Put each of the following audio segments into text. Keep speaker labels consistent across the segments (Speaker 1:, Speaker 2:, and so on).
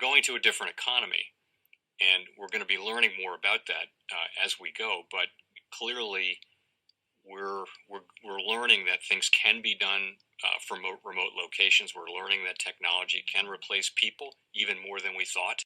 Speaker 1: going to a different economy, and we're going to be learning more about that as we go. But clearly, we're learning that things can be done from remote locations. We're learning that technology can replace people even more than we thought.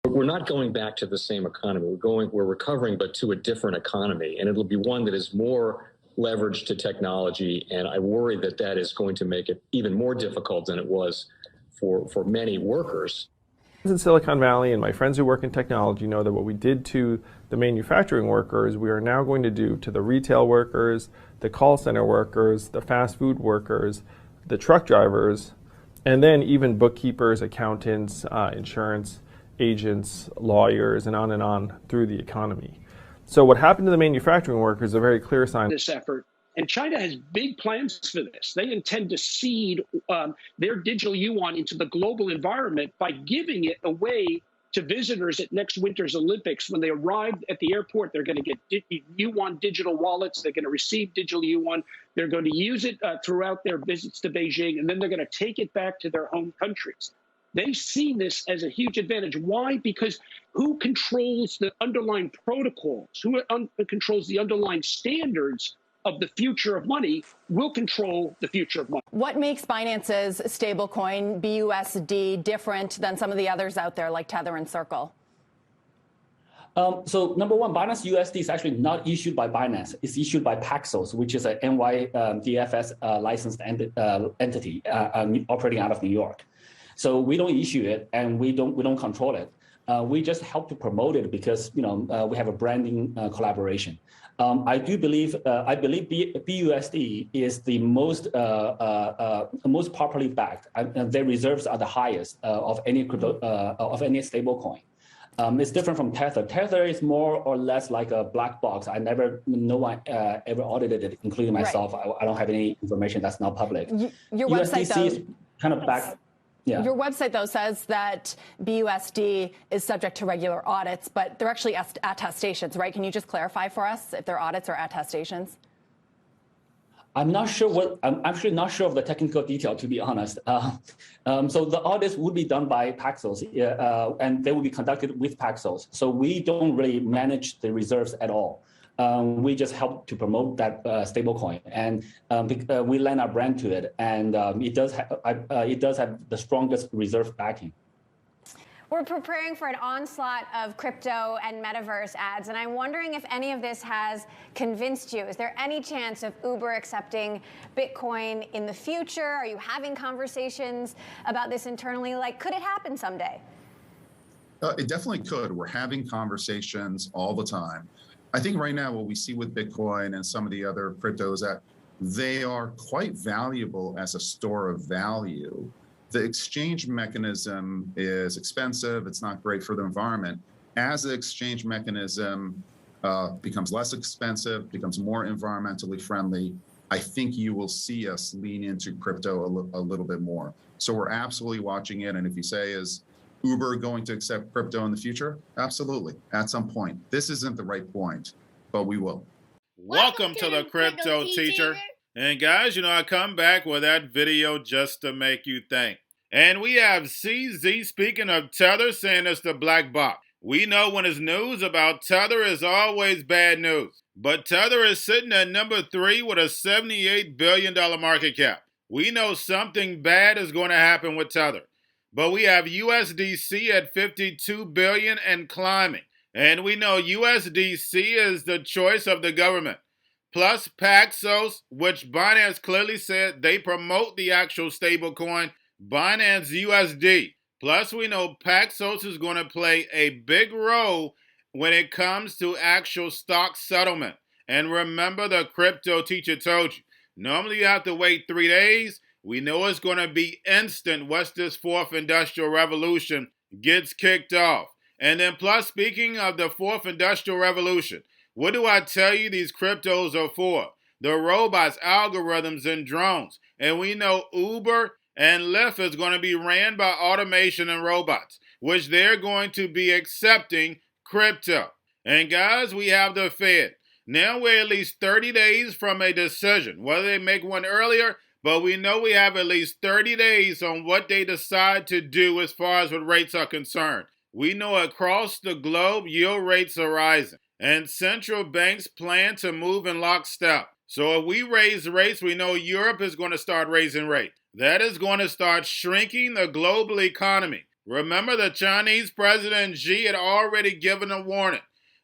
Speaker 2: We're not going back to the same economy. We're recovering, but to a different economy, and it'll be one that is more leveraged to technology. And I worry that that is going to make it even more difficult than it was for many workers.
Speaker 3: In Silicon Valley, and my friends who work in technology know that what we did to the manufacturing workers, we are now going to do to the retail workers, the call center workers, the fast food workers, the truck drivers, and then even bookkeepers, accountants, insurance agents, lawyers, and on through the economy. So what happened to the manufacturing workers is a very clear sign.
Speaker 4: This effort, and China has big plans for this. They intend to seed their digital yuan into the global environment by giving it away to visitors at next winter's Olympics. When they arrive at the airport, they're going to get yuan digital wallets. They're going to receive digital yuan. They're going to use it throughout their visits to Beijing, and then they're going to take it back to their home countries. They see this as a huge advantage. Why? Because who controls the underlying protocols, who controls the underlying standards of the future of money will control the future of money.
Speaker 5: What makes Binance's stablecoin, BUSD, different than some of the others out there like Tether and Circle?
Speaker 6: So number one, Binance USD is actually not issued by Binance. It's issued by Paxos, which is a NYDFS licensed entity operating out of New York. So we don't issue it, and we don't control it. We just help to promote it because we have a branding collaboration. I believe BUSD is the most properly backed, and their reserves are the highest of any crypto of any stablecoin. It's different from Tether. Tether is more or less like a black box. No one ever audited it, including myself. Right. I don't have any information that's not public.
Speaker 5: Your website, though,
Speaker 6: is kind of back. Yeah.
Speaker 5: Your website, though, says that BUSD is subject to regular audits, but they're actually attestations, right? Can you just clarify for us if they're audits or attestations?
Speaker 6: I'm actually not sure of the technical detail, to be honest. So the audits would be done by Paxos, and they will be conducted with Paxos. So we don't really manage the reserves at all. We just help to promote that stablecoin, and we lend our brand to it, and it does have the strongest reserve backing.
Speaker 7: We're preparing for an onslaught of crypto and metaverse ads, and I'm wondering if any of this has convinced you. Is there any chance of Uber accepting Bitcoin in the future? Are you having conversations about this internally? Like, could it happen someday?
Speaker 8: It definitely could. We're having conversations all the time. I think right now what we see with Bitcoin and some of the other cryptos that they are quite valuable as a store of value. The exchange mechanism is expensive. It's not great for the environment. As the exchange mechanism becomes less expensive, becomes more environmentally friendly, I think you will see us lean into crypto a little bit more. So we're absolutely watching it. And if you say, is Uber going to accept crypto in the future? Absolutely, at some point. This isn't the right point, but we will.
Speaker 9: Welcome to the Crypto Teacher. And guys, I come back with that video just to make you think. And we have CZ speaking of Tether saying it's the black box. We know when it's news about Tether is always bad news. But Tether is sitting at number 3 with a $78 billion market cap. We know something bad is going to happen with Tether. But we have USDC at $52 billion and climbing. And we know USDC is the choice of the government. Plus Paxos, which Binance clearly said they promote the actual stablecoin, Binance USD. Plus we know Paxos is going to play a big role when it comes to actual stock settlement. And remember, the Crypto Teacher told you, normally you have to wait 3 days. We know it's going to be instant once this 4th industrial revolution gets kicked off. And then plus, speaking of the 4th industrial revolution, what do I tell you these cryptos are for? The robots, algorithms, and drones. And we know Uber and Lyft is going to be ran by automation and robots, which they're going to be accepting crypto. And guys, we have the Fed. Now we're at least 30 days from a decision. Whether they make one earlier, But we know we have at least 30 days on what they decide to do as far as what rates are concerned. We know across the globe, yield rates are rising, and central banks plan to move in lockstep. So if we raise rates, we know Europe is going to start raising rates. That is going to start shrinking the global economy. Remember, the Chinese President Xi had already given a warning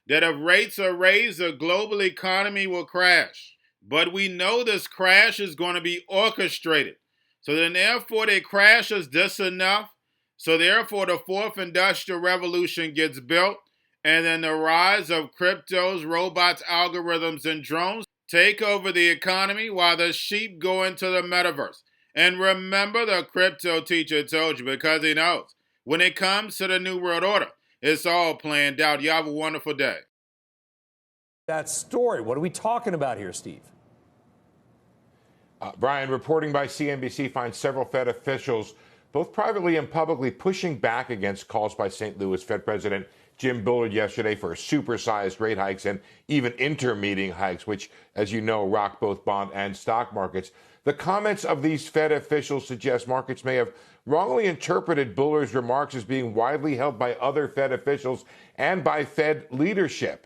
Speaker 9: that if rates are raised, the global economy will crash. But we know this crash is going to be orchestrated. So then therefore the crash is just enough. So therefore the fourth industrial revolution gets built. And then the rise of cryptos, robots, algorithms, and drones take over the economy while the sheep go into the metaverse. And remember, the crypto teacher told you, because he knows. When it comes to the New World Order, it's all planned out. You have a wonderful day.
Speaker 10: That story. What are we talking about here, Steve?
Speaker 11: Brian, reporting by CNBC finds several Fed officials, both privately and publicly, pushing back against calls by St. Louis Fed President Jim Bullard yesterday for supersized rate hikes and even intermeeting hikes, which, as you know, rock both bond and stock markets. The comments of these Fed officials suggest markets may have wrongly interpreted Bullard's remarks as being widely held by other Fed officials and by Fed leadership.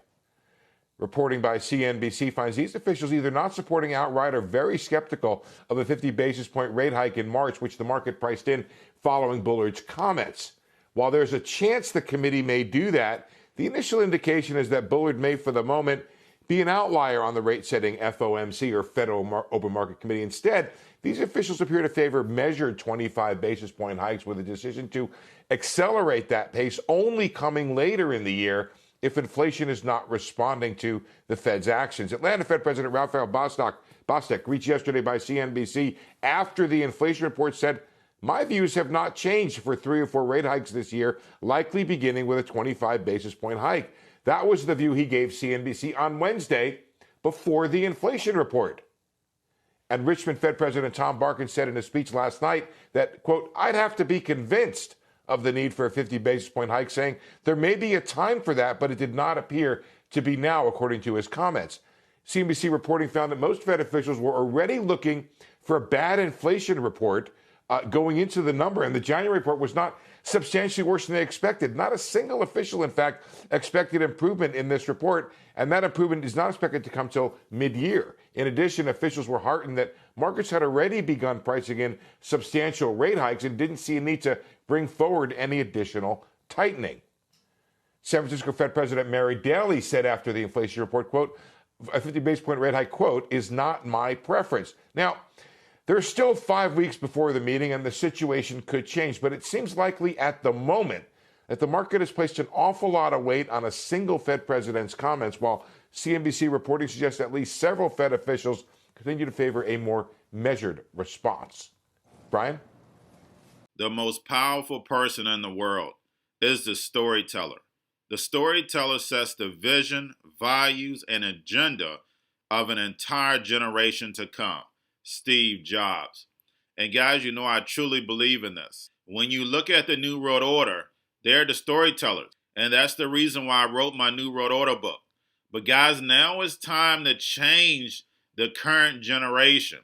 Speaker 11: Reporting by CNBC finds these officials either not supporting outright or very skeptical of a 50 basis point rate hike in March, which the market priced in following Bullard's comments. While there's a chance the committee may do that, the initial indication is that Bullard may, for the moment, be an outlier on the rate-setting FOMC, or Federal Open Market Committee. Instead, these officials appear to favor measured 25 basis point hikes, with a decision to accelerate that pace only coming later in the year if inflation is not responding to the Fed's actions. Atlanta Fed President Raphael Bostic, reached yesterday by CNBC after the inflation report, said, "My views have not changed for 3 or 4 rate hikes this year, likely beginning with a 25 basis point hike." That was the view he gave CNBC on Wednesday before the inflation report. And Richmond Fed President Tom Barkin said in a speech last night that, quote, "I'd have to be convinced of the need for a 50 basis point hike," saying there may be a time for that, but it did not appear to be now, according to his comments. CNBC reporting found that most Fed officials were already looking for a bad inflation report going into the number, and the January report was not substantially worse than they expected. Not a single official, in fact, expected improvement in this report, and that improvement is not expected to come till mid-year. In addition, officials were heartened that markets had already begun pricing in substantial rate hikes and didn't see a need to bring forward any additional tightening. San Francisco Fed President Mary Daly said after the inflation report, quote, "A 50 basis point rate hike, quote, is not my preference." Now, there's still 5 weeks before the meeting, and the situation could change, but it seems likely at the moment that the market has placed an awful lot of weight on a single Fed president's comments, while CNBC reporting suggests at least several Fed officials continue to favor a more measured response. Brian?
Speaker 9: The most powerful person in the world is the storyteller. The storyteller sets the vision, values, and agenda of an entire generation to come. Steve Jobs. And guys, you know I truly believe in this. When you look at the New World Order, they're the storytellers. And that's the reason why I wrote my New World Order book. But guys, now it's time to change the current generation.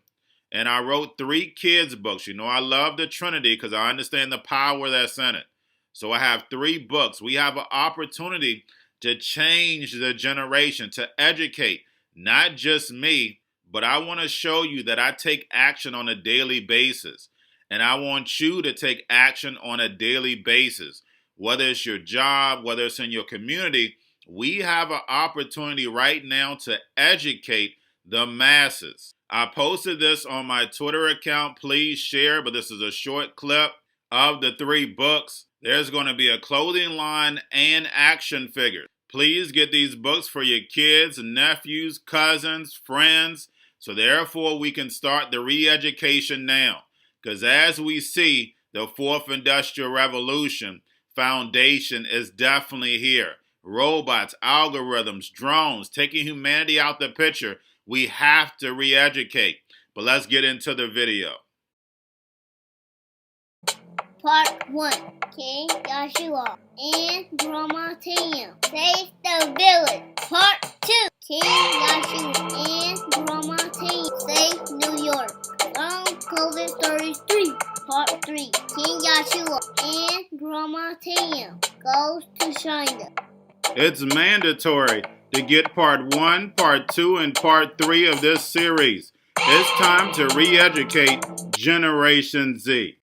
Speaker 9: And I wrote 3 kids' books. You know I love the Trinity because I understand the power that's in it. So I have 3 books. We have an opportunity to change the generation, to educate, not just me, but I want to show you that I take action on a daily basis. And I want you to take action on a daily basis. Whether it's your job, whether it's in your community, we have an opportunity right now to educate the masses. I posted this on my Twitter account. Please share, but this is a short clip of the 3 books. There's going to be a clothing line and action figures. Please get these books for your kids, nephews, cousins, friends. So therefore, we can start the re-education now. Because as we see, the 4th Industrial Revolution foundation is definitely here. Robots, algorithms, drones, taking humanity out the picture. We have to re-educate. But let's get into the video.
Speaker 12: Part 1. King Joshua and Drama Team Save the Village. Part 2. King Joshua and Drama Team Save New York from COVID-33, Part 3. King Joshua and Grandma Tam goes to China.
Speaker 9: It's mandatory to get Part 1, Part 2, and Part 3 of this series. It's time to re-educate Generation Z.